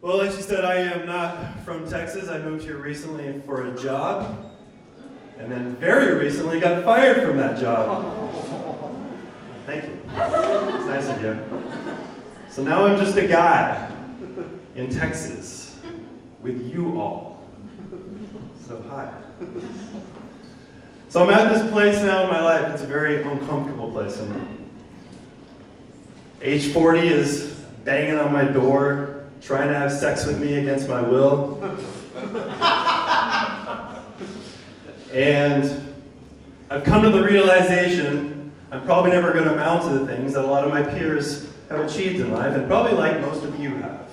Well, like she said, I am not from Texas. I moved here recently for a job, and then very recently got fired from that job. Thank you. It's nice of you. So now I'm just a guy in Texas with you all. So hi. So I'm at this place now in my life. It's a very uncomfortable place. And age 40 is banging on my door, trying to have sex with me against my will. And I've come to the realization I'm probably never going to amount to the things that a lot of my peers have achieved in life, and probably like most of you have.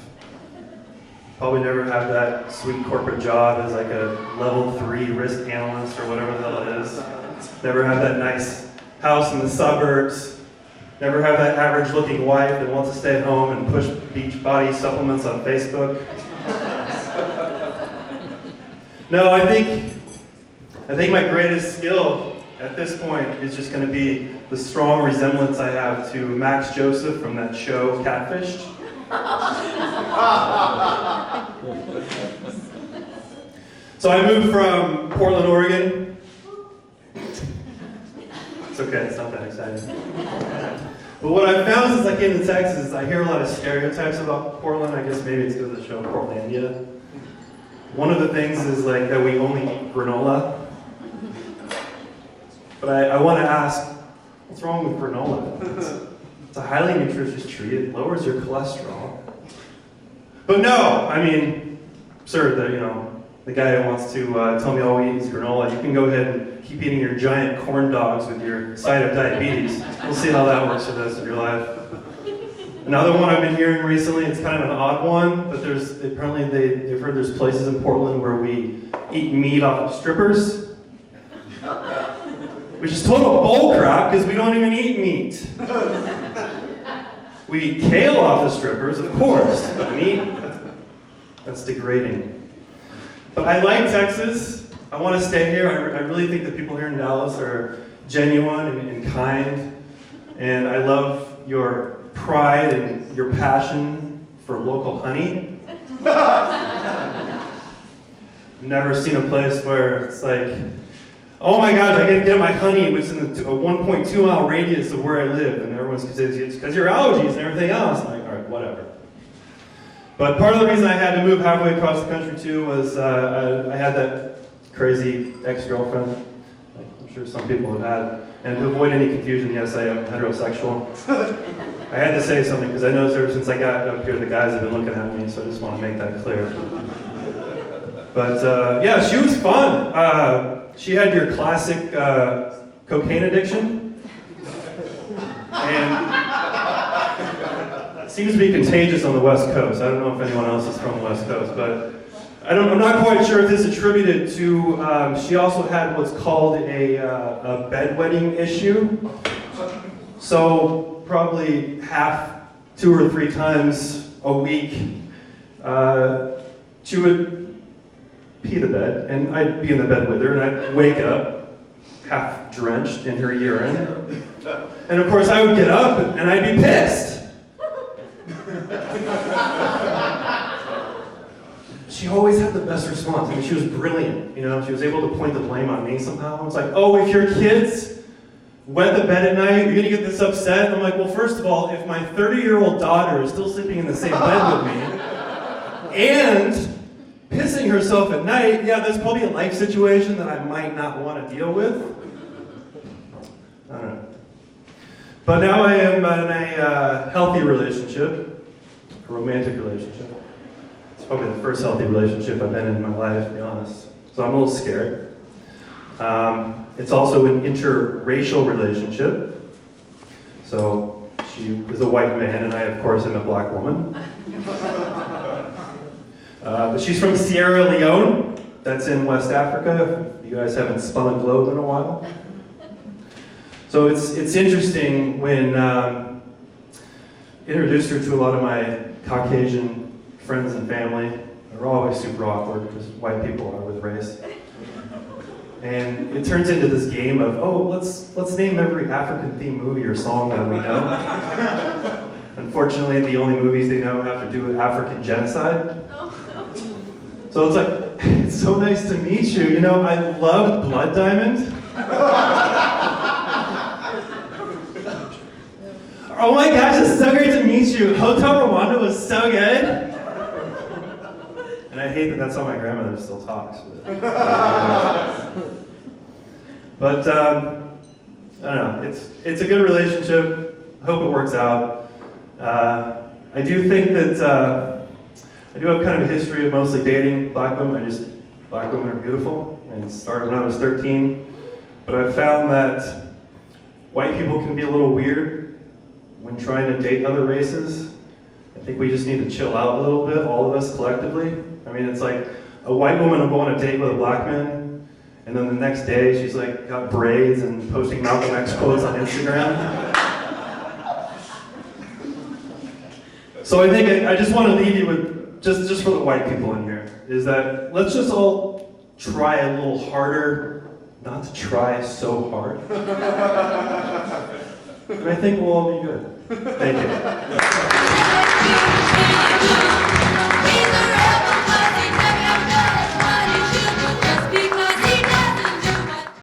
Probably never have that sweet corporate job as like a level 3 risk analyst or whatever the hell it is. Never have that nice house in the suburbs. Never have that average looking wife that wants to stay at home and push beach body supplements on Facebook. No, I think my greatest skill at this point is just going to be the strong resemblance I have to Max Joseph from that show, Catfished. So I moved from Portland, Oregon. It's okay, it's not that exciting. But what I've found since I came to Texas is I hear a lot of stereotypes about Portland. I guess maybe it's because of the show Portlandia. One of the things is like that we only eat granola. But I want to ask, what's wrong with granola? It's a highly nutritious treat. It lowers your cholesterol. But no, I mean, sir, the guy who wants to tell me all we eat is granola, you can go ahead and keep eating your giant corn dogs with your side of diabetes. We'll see how that works for the rest of your life. Another one I've been hearing recently, it's kind of an odd one, but apparently they've heard there's places in Portland where we eat meat off of strippers. Which is total bull crap because we don't even eat meat. We eat kale off the strippers, of course, but meat, that's degrading. But I like Texas. I want to stay here. I really think the people here in Dallas are genuine and kind. And I love your pride and your passion for local honey. I've never seen a place where it's like, oh my gosh, I gotta get my honey, which is in a 1.2 mile radius of where I live. And everyone's saying, it's because your allergies and everything else. I'm like, all right, whatever. But part of the reason I had to move halfway across the country too was I had that crazy ex-girlfriend, like I'm sure some people have had. And to avoid any confusion, yes, I am heterosexual. I had to say something because I noticed ever since I got up here, the guys have been looking at me, so I just want to make that clear. But yeah, she was fun. She had your classic cocaine addiction, and it seems to be contagious on the West Coast. I don't know if anyone else is from the West Coast, but I'm not quite sure if this is attributed to, she also had what's called a bedwetting issue. So probably 2 or 3 times a week, she would pee the bed, and I'd be in the bed with her, and I'd wake up half drenched in her urine. And of course I would get up and I'd be pissed. She always had the best response. I mean, she was brilliant. She was able to point the blame on me somehow. It's like, oh, if your kids wet the bed at night, you're gonna get this upset? And I'm like, well, first of all, if my 30-year-old daughter is still sleeping in the same bed with me, and pissing herself at night, yeah, there's probably a life situation that I might not want to deal with. I don't know. But now I am in a healthy relationship, a romantic relationship. It's probably the first healthy relationship I've been in my life, to be honest. So I'm a little scared. It's also an interracial relationship. So she is a white man, and I, of course, am a black woman. But she's from Sierra Leone. That's in West Africa. You guys haven't spun a globe in a while. So it's interesting when introduced her to a lot of my Caucasian friends and family. They're always super awkward because white people are with race. And it turns into this game of, oh, let's name every African-themed movie or song that we know. And unfortunately, the only movies they know have to do with African genocide. So it's like, it's so nice to meet you. You know, I loved Blood Diamond. Oh my gosh, it's so great to meet you. Hotel Rwanda was so good. And I hate that that's how my grandmother still talks. But I don't know, it's a good relationship. I hope it works out. I do think that I do have kind of a history of mostly dating black women. Black women are beautiful, and it started when I was 13. But I've found that white people can be a little weird when trying to date other races. I think we just need to chill out a little bit, all of us collectively. I mean, it's like a white woman will go on a date with a black man, and then the next day she's like got braids and posting Malcolm X quotes on Instagram. So I think I just want to leave you with, just for the white people in here, is that let's just all try a little harder, not to try so hard. And I think we'll all be good. Thank you.